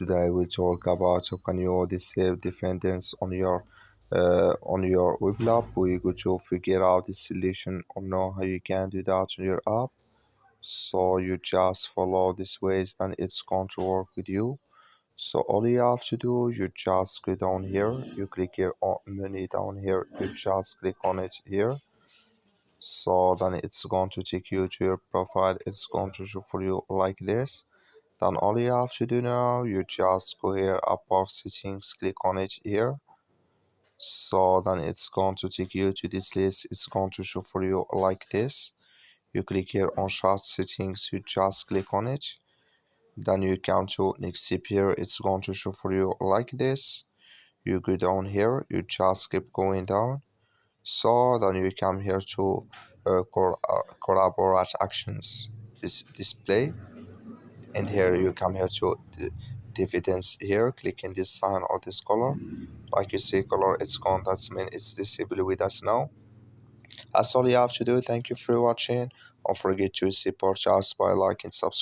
Today we talk about how can you disable dependence on your web app. We go to figure out the solution or know how you can do that on your app. So you just follow these ways and it's going to work with you. So all you have to do, you just go down here, you click here on menu down here, you just click on it here. So then it's going to take you to your profile. It's going to show for you like this. Then all you have to do now, you just go here above settings, click on it here. So then it's going to take you to this list. It's going to show for you like this. You click here on chart settings, you just click on it. Then you come to next step here. It's going to show for you like this. You go down here, you just keep going down. So then you come here to collaborate actions, this display, and here you come here to the dividends here, click in this sign or this color. Like you see color, it's gone, that's mean it's disabled with us now. That's all you have to do. Thank you for watching. Don't forget to support us by liking, subscribe.